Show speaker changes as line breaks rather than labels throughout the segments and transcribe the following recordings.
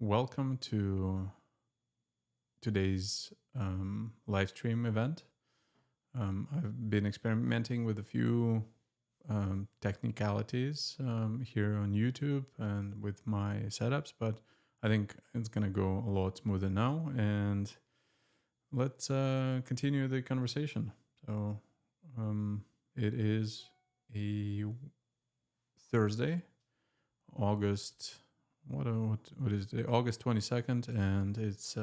welcome to today's live stream event. I've been experimenting with a few technicalities here on YouTube and with my setups, but I think it's going to go a lot smoother now. And let's continue the conversation. So it is a Thursday, August. What is it? August 22nd, and it's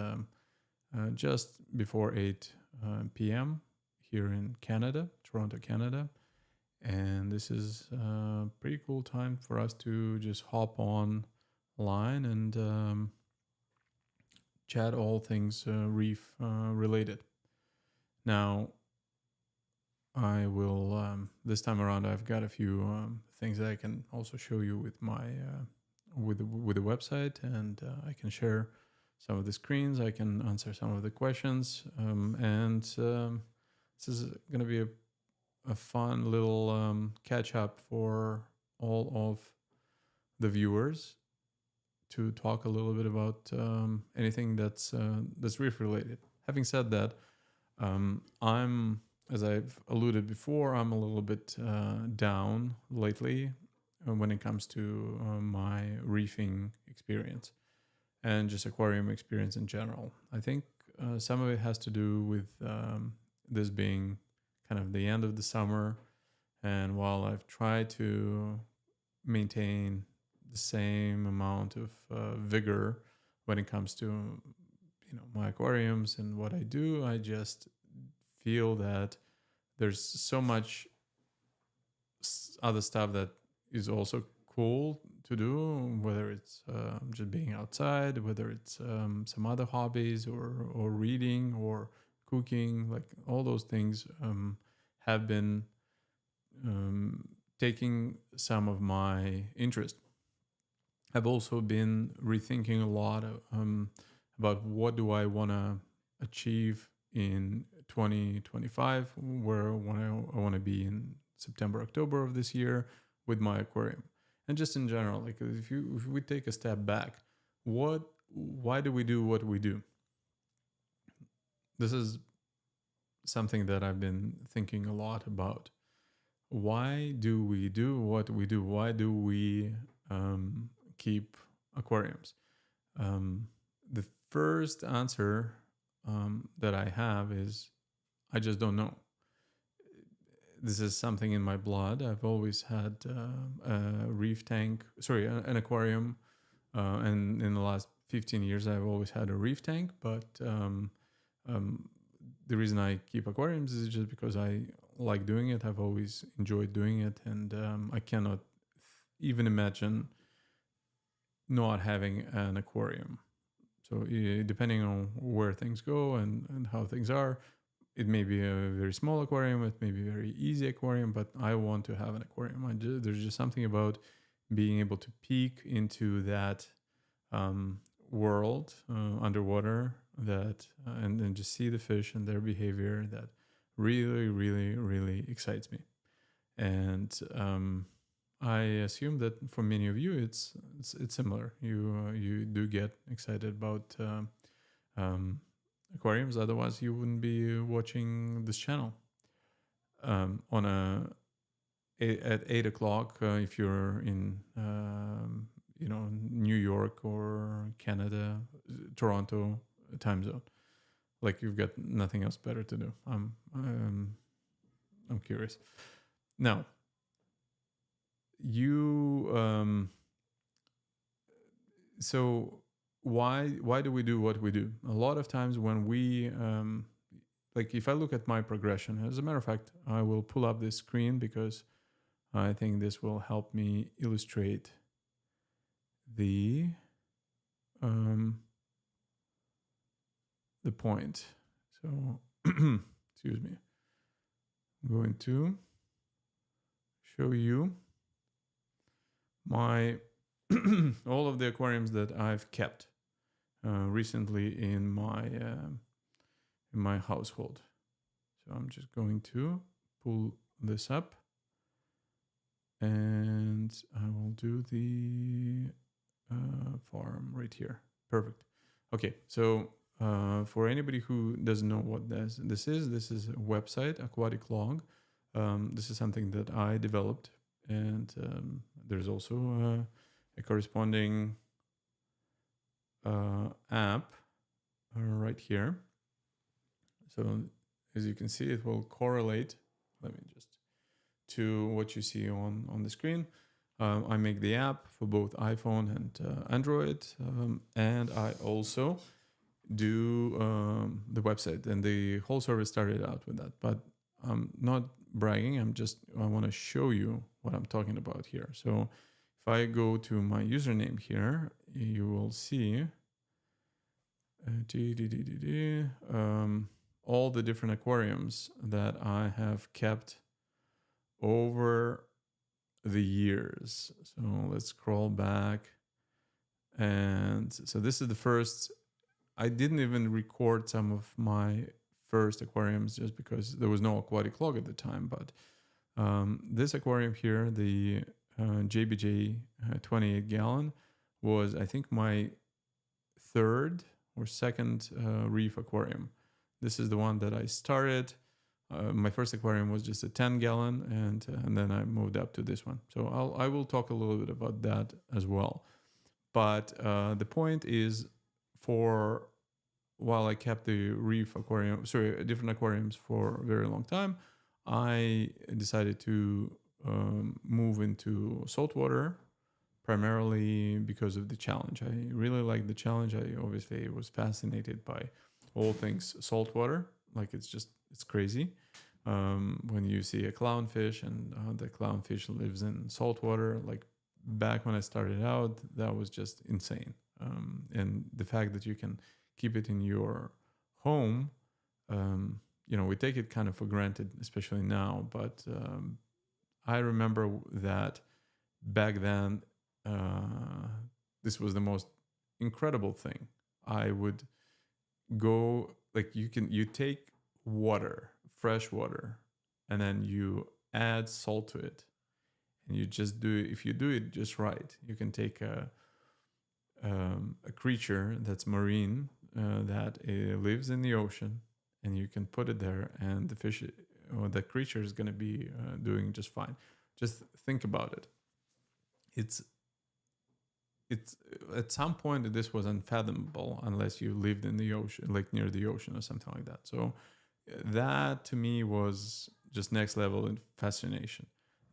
just before 8 p.m. here in Canada, Toronto, Canada. And this is a pretty cool time for us to just hop on line and chat all things reef related. Now, I will this time around. I've got a few things that I can also show you with my with the website, and I can share some of the screens. I can answer some of the questions, and this is going to be a fun little catch up for all of the viewers to talk a little bit about anything that's reef related. Having said that, I'm, as I've alluded before, I'm a little bit down lately when it comes to my reefing experience and just aquarium experience in general. I think some of it has to do with this being kind of the end of the summer, and while I've tried to maintain the same amount of vigor when it comes to my aquariums and what I do, I just feel that there's so much other stuff that is also cool to do, whether it's just being outside, whether it's some other hobbies or reading or cooking. Like all those things have been taking some of my interest. I've also been rethinking a lot about what do I want to achieve in 2025, where I want to be in September, October of this year with my aquarium. And just in general, like if we take a step back, why do we do what we do? This is something that I've been thinking a lot about. Why do we do what we do? Why do we keep aquariums? The first answer that I have is I just don't know. This is something in my blood. I've always had a reef tank, an aquarium. And in the last 15 years, I've always had a reef tank. But the reason I keep aquariums is just because I like doing it. I've always enjoyed doing it. And I cannot even imagine not having an aquarium. So depending on where things go and how things are, it may be a very small aquarium, it may be a very easy aquarium, but I want to have an aquarium. There's just something about being able to peek into that world underwater that and just see the fish and their behavior that really, really, really excites me. And I assume that for many of you, it's similar. You do get excited about aquariums. Otherwise, you wouldn't be watching this channel. At 8 o'clock, if you're in New York or Canada, Toronto time zone, like you've got nothing else better to do. I'm curious. Now, so why do we do what we do? A lot of times when we like if I look at my progression, as a matter of fact, I will pull up this screen because I think this will help me illustrate the point. So excuse me. I'm going to show you my all of the aquariums that I've kept recently in my household. So I'm just going to pull this up, and I will do the farm right here. Perfect. Okay, so for anybody who doesn't know what this is a website, Aquatic Log. This is something that I developed, and there's also a corresponding app right here. So as you can see, it will correlate. Let me just to what you see on the screen. I make the app for both iPhone and Android, and I also do the website. And the whole service started out with that. But I'm not bragging. I want to show you what I'm talking about here. So if I go to my username here, you will see all the different aquariums that I have kept over the years. So let's scroll back. And so this is the first. I didn't even record some of my first aquariums just because there was no Aquatic Log at the time. But this aquarium here, the JBJ 28 gallon, was I think my third or second reef aquarium. This is the one that I started. My first aquarium was just a 10 gallon, and then I moved up to this one. So I will talk a little bit about that as well. But the point is, for while I kept the reef aquarium, different aquariums for a very long time, I decided to move into saltwater, primarily because of the challenge. I really liked the challenge. I obviously was fascinated by all things saltwater. Like it's crazy when you see a clownfish and the clownfish lives in saltwater. Like back when I started out, that was just insane. And the fact that you can keep it in your home, we take it kind of for granted, especially now. But I remember that back then, this was the most incredible thing. I would go, like, you take water, fresh water, and then you add salt to it, and you just if you do it just right, you can take a creature that's marine, that lives in the ocean, and you can put it there, and the fish or the creature is going to be doing just fine. Just think about it. It's at some point this was unfathomable unless you lived in the ocean, like near the ocean or something like that. So that to me was just next level in fascination.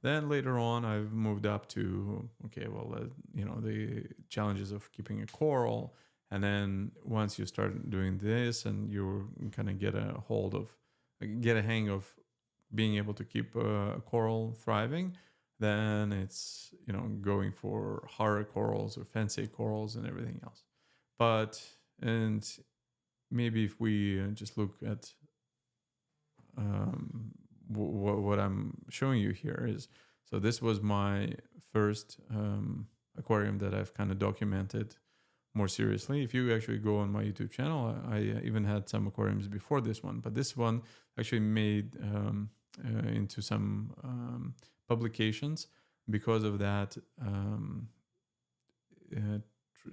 Then later on, I've moved up to the challenges of keeping a coral, and then once you start doing this and you kind of get a hang of being able to keep a coral thriving, then it's going for harder corals or fancy corals and everything else. And maybe if we just look at what I'm showing you here is, so this was my first aquarium that I've kind of documented more seriously. If you actually go on my YouTube channel, I even had some aquariums before this one, but this one actually made into some publications because of that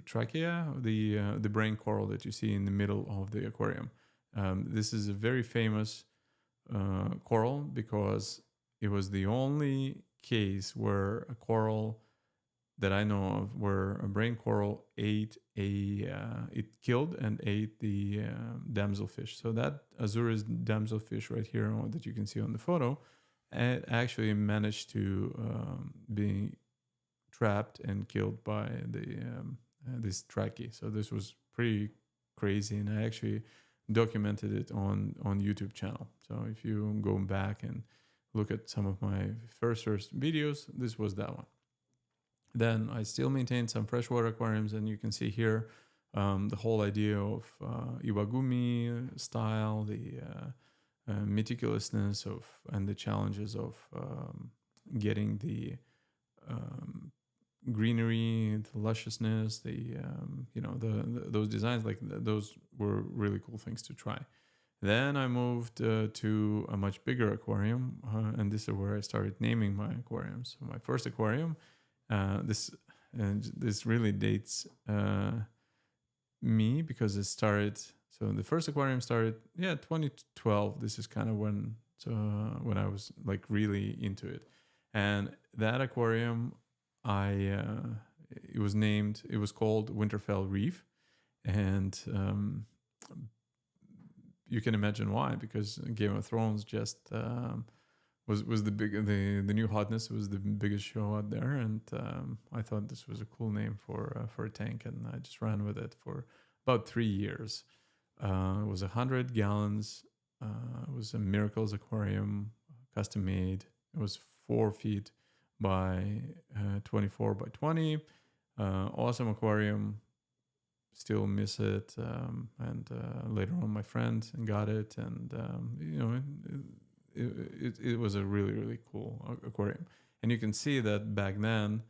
trachea, the brain coral that you see in the middle of the aquarium. This is a very famous coral because it was the only case where a coral that I know of where a brain coral it killed and ate the damselfish. So that Azuris damselfish right here that you can see on the photo, it actually managed to be trapped and killed by this trachea. So this was pretty crazy, and I actually documented it on YouTube channel. So if you go back and look at some of my first videos, this was that one. Then I still maintain some freshwater aquariums, and you can see here the whole idea of Iwagumi style, the meticulousness of and the challenges of getting the greenery, the lusciousness, those designs, like those were really cool things to try. Then I moved to a much bigger aquarium, and this is where I started naming my aquariums. So my first aquarium, this really dates me because it started. So the first aquarium started, 2012. This is kind of when I was like really into it, and that aquarium, it was called Winterfell Reef, and you can imagine why, because Game of Thrones just was the new hotness, was the biggest show out there, and I thought this was a cool name for a tank, and I just ran with it for about 3 years. It was 100 gallons. It was a Miracles aquarium, custom made. It was 4 feet by 24 by 20. Awesome aquarium. Still miss it. And later on, my friend got it, and it was a really, really cool aquarium. And you can see that back then,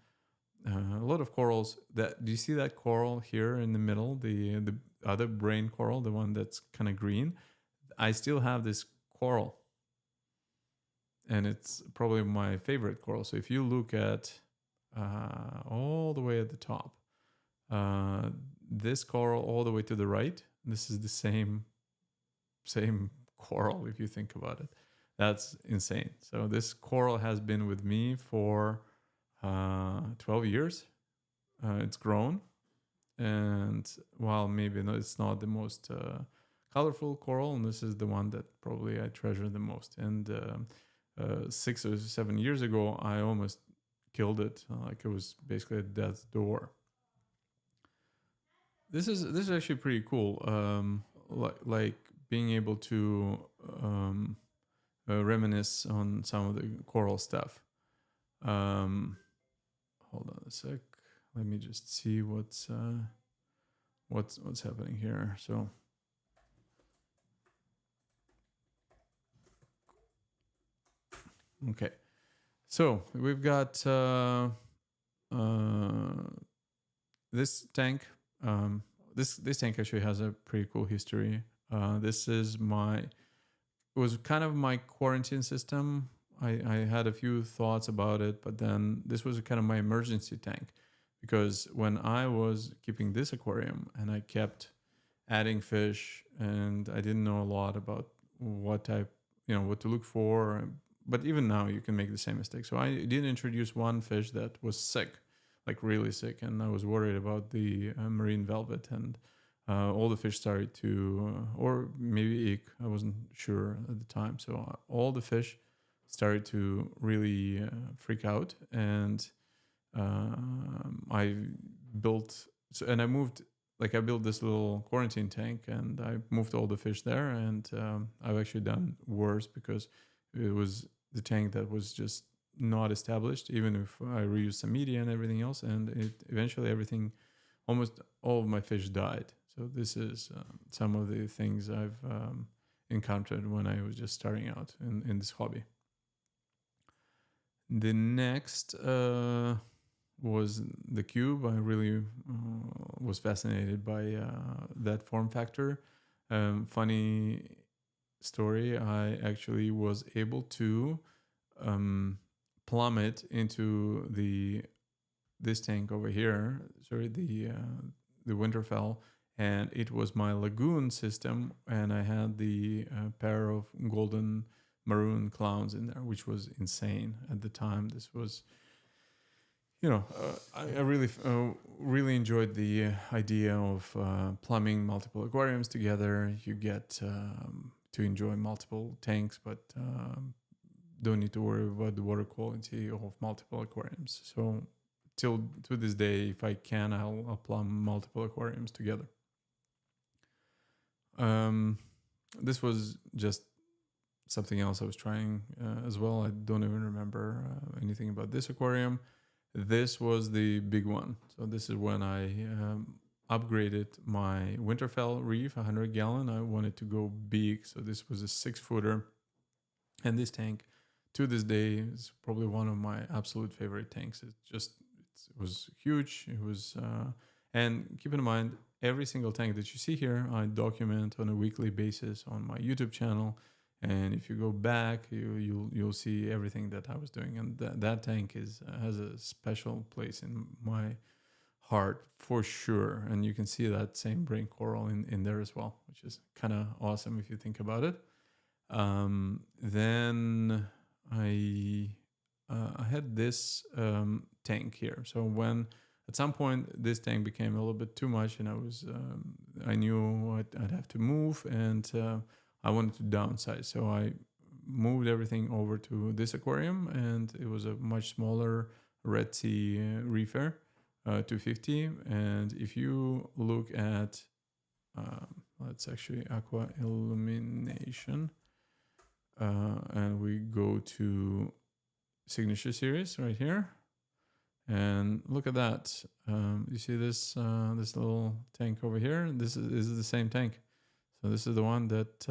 a lot of corals. Do you see that coral here in the middle? The other brain coral, the one that's kind of green. I still have this coral, and it's probably my favorite coral. So if you look at all the way at the top, this coral all the way to the right, this is the same coral if you think about it. That's insane. So this coral has been with me for 12 years. It's grown, and while maybe it's not the most colorful coral, and this is the one that probably I treasure the most. And 6 or 7 years ago, I almost killed it. Like it was basically at death's door. This is actually pretty cool. Like being able to reminisce on some of the coral stuff. Hold on a sec. Let me just see what's happening here. So. Okay, so we've got this tank. This tank actually has a pretty cool history. This was kind of my quarantine system. I had a few thoughts about it, but then this was kind of my emergency tank, because when I was keeping this aquarium and I kept adding fish, and I didn't know a lot about what type, what to look for. But even now, you can make the same mistake. So I did introduce one fish that was sick, like really sick, and I was worried about the marine velvet, and all the fish started to, or maybe ick, I wasn't sure at the time. So all the fish started to really freak out, and I built, and I moved, like I built this little quarantine tank, and I moved all the fish there, and I've actually done worse because it was the tank that was just not established, even if I reused some media and everything else, and eventually almost all of my fish died. So this is some of the things I've encountered when I was just starting out in this hobby. The next was the cube. I really was fascinated by that form factor. Funny story, I actually was able to plummet into this tank over here, the Winterfell, and it was my lagoon system, and I had the pair of golden maroon clowns in there, which was insane at the time. This was, I really enjoyed the idea of plumbing multiple aquariums together. You get to enjoy multiple tanks, but don't need to worry about the water quality of multiple aquariums. So to this day, if I can, I'll plumb multiple aquariums together. This was just something else I was trying as well. I don't even remember anything about this aquarium. This was the big one. So this is when I upgraded my Winterfell Reef, 100 gallon. I wanted to go big. So this was a 6-footer. And this tank, to this day, is probably one of my absolute favorite tanks. It was huge. It was, and keep in mind, every single tank that you see here, I document on a weekly basis on my YouTube channel. And if you go back, you'll see everything that I was doing, and that tank has a special place in my heart for sure. And you can see that same brain coral in there as well, which is kind of awesome if you think about it. Then I had this tank here. So when at some point this tank became a little bit too much, and I knew I'd have to move, and I wanted to downsize. So I moved everything over to this aquarium, and it was a much smaller Red Sea reefer, 250. And if you look at, let's actually aqua illumination, and we go to signature series right here, and look at that. You see this this little tank over here? This is the same tank. So this is the one that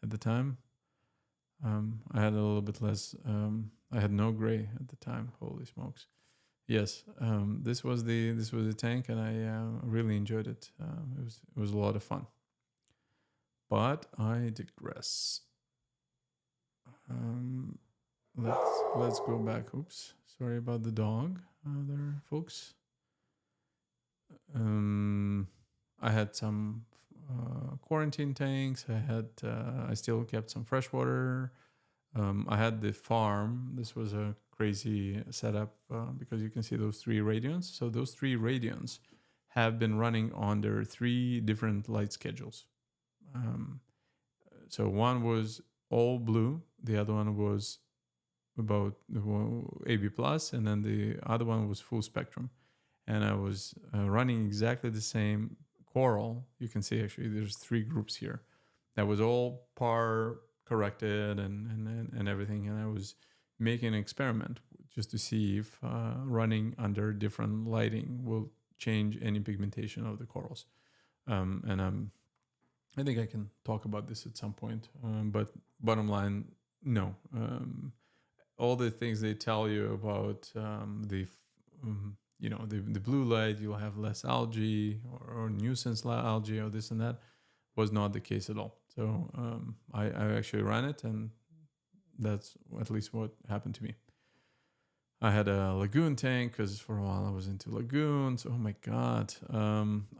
at the time I had a little bit less. I had no gray at the time. Holy smokes! Yes, this was the tank, and I really enjoyed it. It was a lot of fun. But I digress. Let's go back. Oops, sorry about the dog there, folks. I had some quarantine tanks. I still kept some freshwater. I had the farm. This was a crazy setup because you can see those 3 radions. So those 3 radions have been running on their 3 different light schedules. So one was all blue, the other one was about AB plus, and then the other one was full spectrum. And I was running exactly the same coral. You can see actually there's 3 groups here. That was all par corrected and everything. And I was making an experiment just to see if running under different lighting will change any pigmentation of the corals. And I think I can talk about this at some point. But bottom line, no. All the things they tell you about the blue light, you'll have less algae or nuisance algae or this and that, was not the case at all. So I actually ran it, and that's at least what happened to me. I had a lagoon tank because for a while I was into lagoons. Oh my God.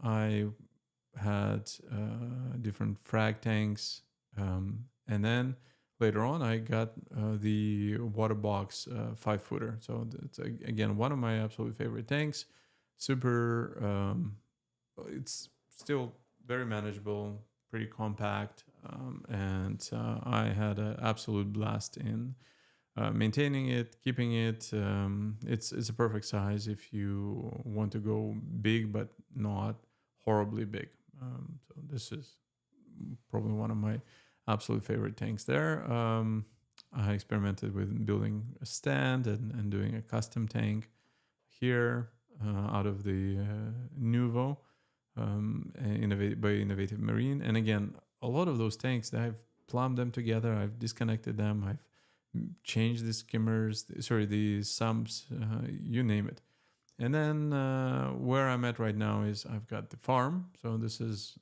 I had different frag tanks. And then later on, I got the water box 5-footer. So it's again one of my absolute favorite tanks. Super, it's still very manageable, pretty compact, and I had an absolute blast in maintaining it, keeping it. It's a perfect size if you want to go big, but not horribly big. So this is probably one of my absolute favorite tanks there. I experimented with building a stand and doing a custom tank here out of the Nuvo by Innovative Marine. And again, a lot of those tanks, I've plumbed them together, I've disconnected them, I've changed the skimmers, the sumps, you name it. And then where I'm at right now is I've got the farm. So this is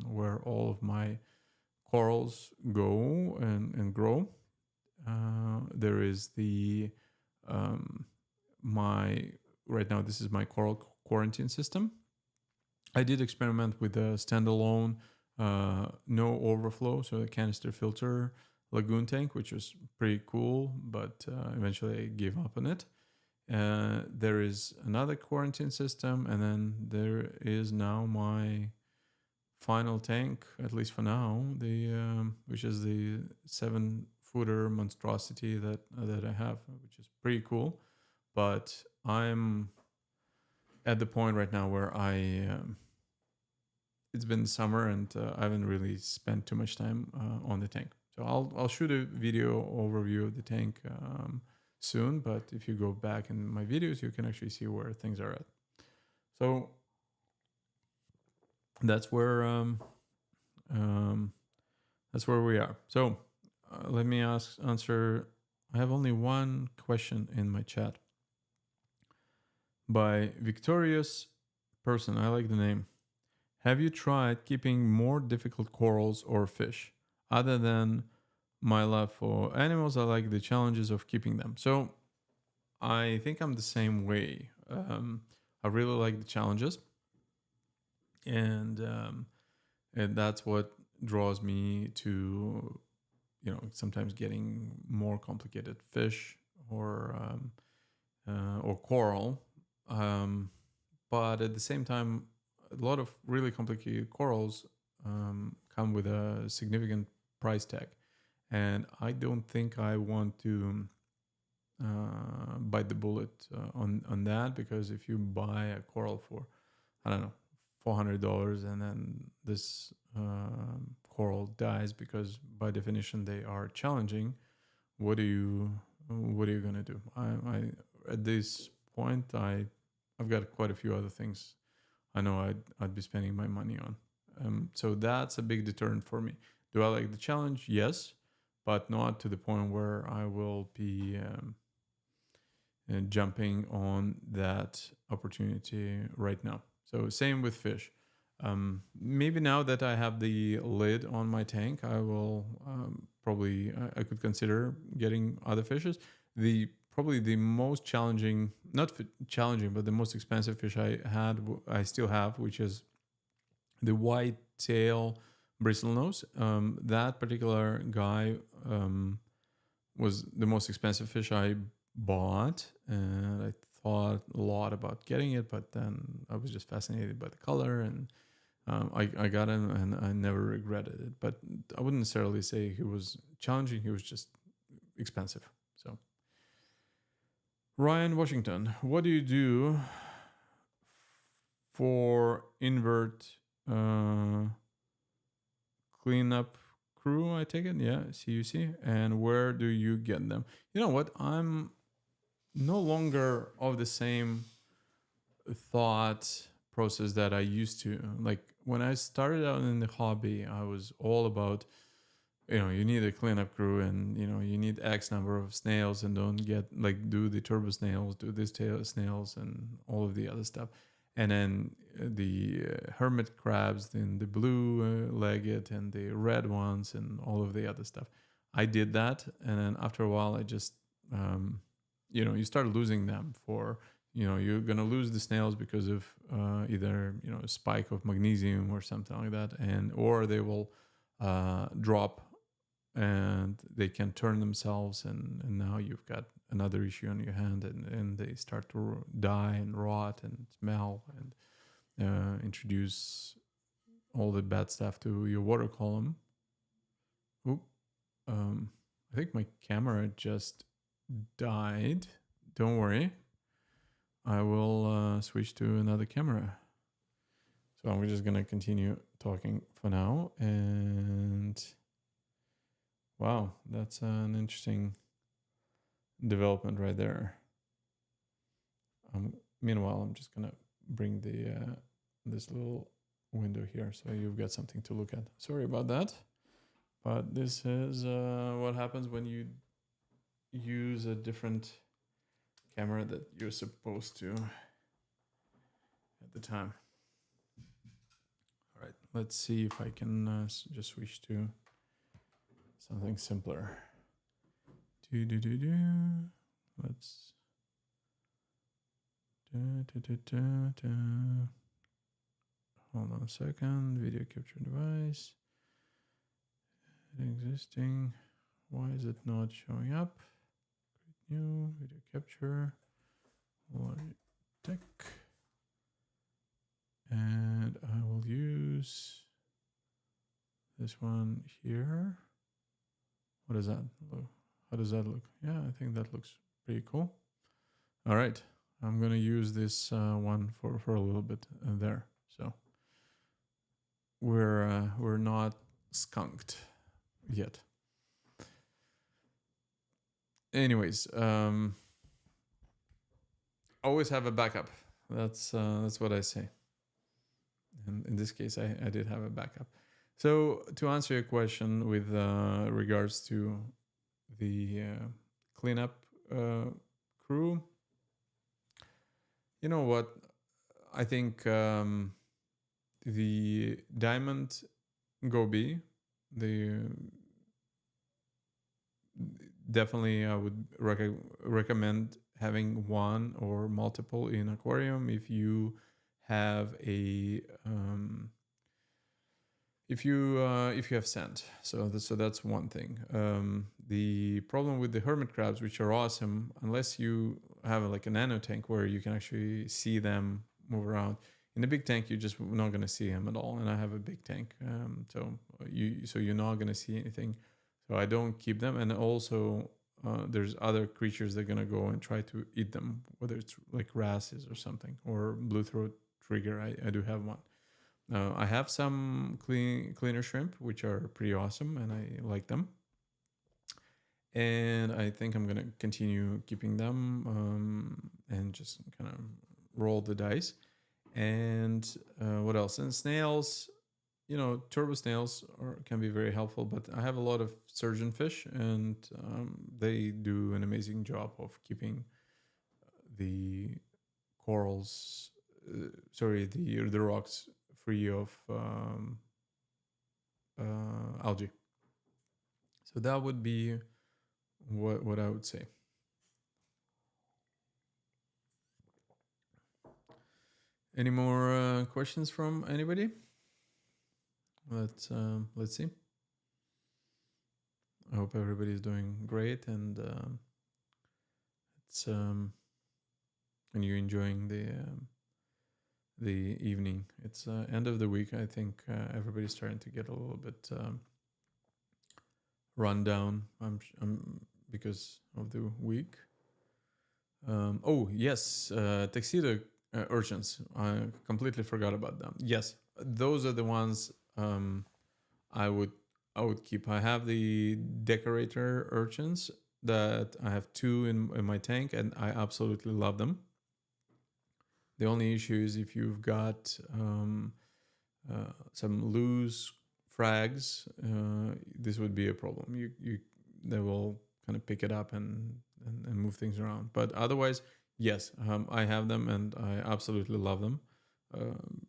where all of my corals go and grow. There is the right now this is my coral quarantine system. I did experiment with a standalone no overflow, so a canister filter lagoon tank, which was pretty cool, but eventually I gave up on it. There is another quarantine system, and then there is now my final tank, at least for now, which is the 7-footer monstrosity that I have, which is pretty cool. But I'm at the point right now where it's been summer and I haven't really spent too much time on the tank. So I'll shoot a video overview of the tank soon, but if you go back in my videos, you can actually see where things are at. So that's where we are. So let me answer. I have only one question in my chat by Victorious Person. I like the name. Have you tried keeping more difficult corals or fish? Other than my love for animals, I like the challenges of keeping them. So I think I'm the same way. I really like the challenges, and that's what draws me to, sometimes getting more complicated fish or coral. But at the same time, a lot of really complicated corals come with a significant price tag, and I don't think I want to bite the bullet on that, because if you buy a coral for, I don't know, $400, and then this coral dies because by definition they are challenging, what are you gonna do? I at this point I've got quite a few other things I know I'd be spending my money on. So that's a big deterrent for me. Do I like the challenge? Yes, but not to the point where I will be jumping on that opportunity right now. So same with fish. Maybe now that I have the lid on my tank, I will probably I could consider getting other fishes. Probably the most challenging, not challenging, but the most expensive fish I still have, which is the white tail bristlenose. That particular guy was the most expensive fish I bought, and I thought a lot about getting it, but then I was just fascinated by the color, and I got him, and I never regretted it. But I wouldn't necessarily say he was challenging; he was just expensive. So, Ryan Washington, what do you do for invert cleanup crew? I take it, yeah, CUC, and where do you get them? You know what? I'm no longer of the same thought process that I used to. Like when I started out in the hobby, I was all about, you need a cleanup crew, and you need X number of snails, and don't get do the turbo snails, do this tail snails, and all of the other stuff. And then the hermit crabs, then the blue legged, and the red ones, and all of the other stuff. I did that, and then after a while, I just you start losing them for, you're gonna lose the snails because of either a spike of magnesium or something like that, or they will drop and they can turn themselves, and now you've got another issue on your hand, and they start to die and rot and smell and introduce all the bad stuff to your water column. Oop. I think my camera just died. Don't worry, I will switch to another camera. So I'm just gonna continue talking for now. And wow, that's an interesting development right there. Meanwhile, I'm just gonna bring the this little window here so you've got something to look at. Sorry about that, but this is what happens when you use a different camera that you're supposed to at the time. All right, let's see if I can just switch to something simpler. Let's hold on a second. Video capture device existing. Why is it not showing up? Create new video capture. Logitech. And I will use this one here. What does that look? How does that look? Yeah, I think that looks pretty cool. All right, I'm gonna use this one for a little bit there. So we're not skunked yet. Anyways, always have a backup. That's what I say. And in this case, I did have a backup. So to answer your question with regards to the cleanup crew, you know what? I think the diamond goby, definitely I would recommend having one or multiple in aquarium if you have a if you have sand. So that's one thing. The problem with the hermit crabs, which are awesome, unless you have like a nano tank where you can actually see them move around. In the big tank, you're just not going to see them at all. And I have a big tank, so you're not going to see anything. So I don't keep them. And also, there's other creatures that are going to go and try to eat them, whether it's like wrasses or something, or blue throat trigger. I do have one. I have some cleaner shrimp, which are pretty awesome, and I like them. And I think I'm gonna continue keeping them and just kind of roll the dice. And what else? And snails, turbo snails can be very helpful. But I have a lot of surgeonfish, and they do an amazing job of keeping the corals, the rocks free of algae. So that would be what I would say. Any more questions from anybody? Let's see. I hope everybody's doing great, and it's and you're enjoying the evening. It's end of the week. I think everybody's starting to get a little bit run down. I'm because of the week. Oh yes, tuxedo urchins. I completely forgot about them. Yes, those are the ones I would keep. I have the decorator urchins that I have 2 in my tank, and I absolutely love them. The only issue is if you've got some loose frags, this would be a problem. They will kind of pick it up and move things around. But otherwise, yes, I have them and I absolutely love them.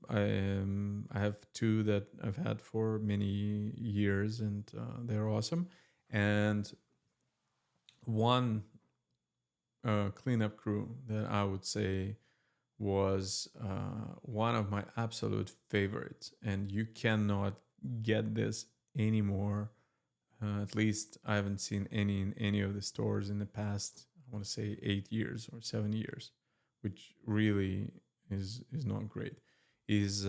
I have 2 that I've had for many years, and they're awesome. And one cleanup crew that I would say was one of my absolute favorites, and you cannot get this anymore. At least I haven't seen any in any of the stores in the past, I want to say 8 years or 7 years, which really is not great. Is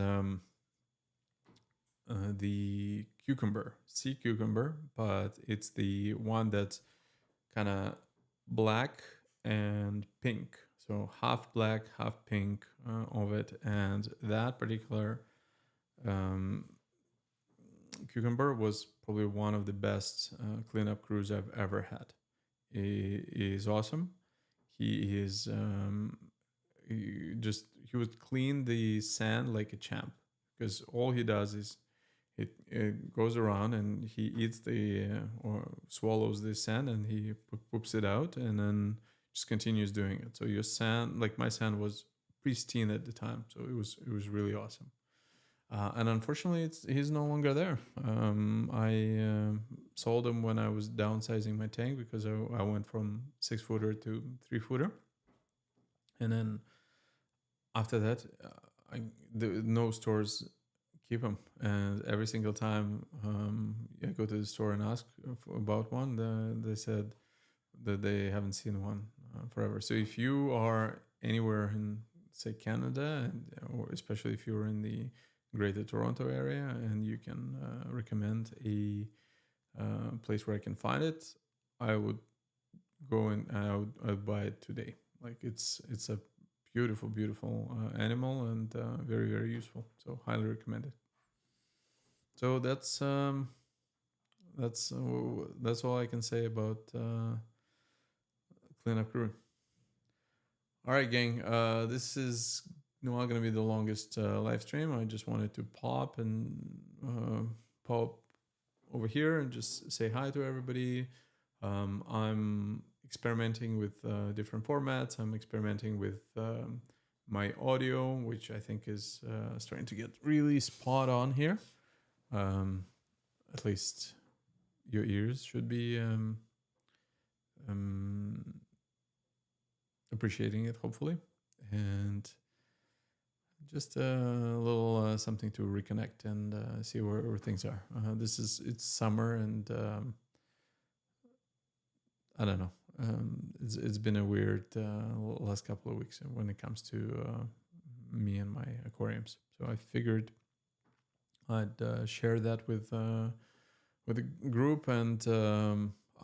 the cucumber, sea cucumber, but it's the one that's kind of black and pink. So half black, half pink of it. And that particular cucumber was probably one of the best cleanup crews I've ever had. He is awesome. He is he would clean the sand like a champ, because all he does is it goes around and he eats or swallows the sand, and he poops it out, and then just continues doing it. So your sand, like my sand, was pristine at the time, so it was really awesome. And unfortunately, he's no longer there. I sold him when I was downsizing my tank, because I went from 6-footer to 3-footer, and then after that, no stores keep them. And every single time I go to the store and ask about one, they said that they haven't seen one forever. So if you are anywhere in, say, Canada, or especially if you're in the Greater Toronto area, and you can recommend a place where I can find it, I would go and I would buy it today. Like it's a beautiful animal, and very, very useful. So highly recommend it. So that's all I can say about cleanup crew. All right, gang. This is not going to be the longest live stream. I just wanted to pop over here and just say hi to everybody. I'm experimenting with different formats. I'm experimenting with my audio, which I think is starting to get really spot on here. At least your ears should be appreciating it, hopefully, and just a little something to reconnect and see where things are. It's summer, and I don't know. It's been a weird last couple of weeks when it comes to me and my aquariums. So I figured I'd share that with the group, and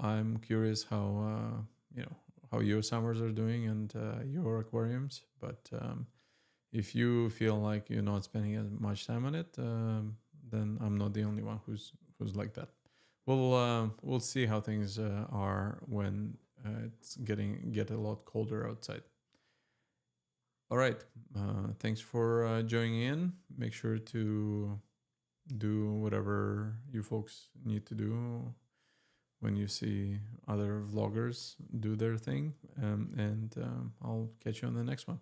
I'm curious how how your summers are doing and your aquariums. But if you feel like you're not spending as much time on it, then I'm not the only one who's like that. We'll see how things are when it's get a lot colder outside. All right. Thanks for joining in. Make sure to do whatever you folks need to do when you see other vloggers do their thing. And I'll catch you on the next one.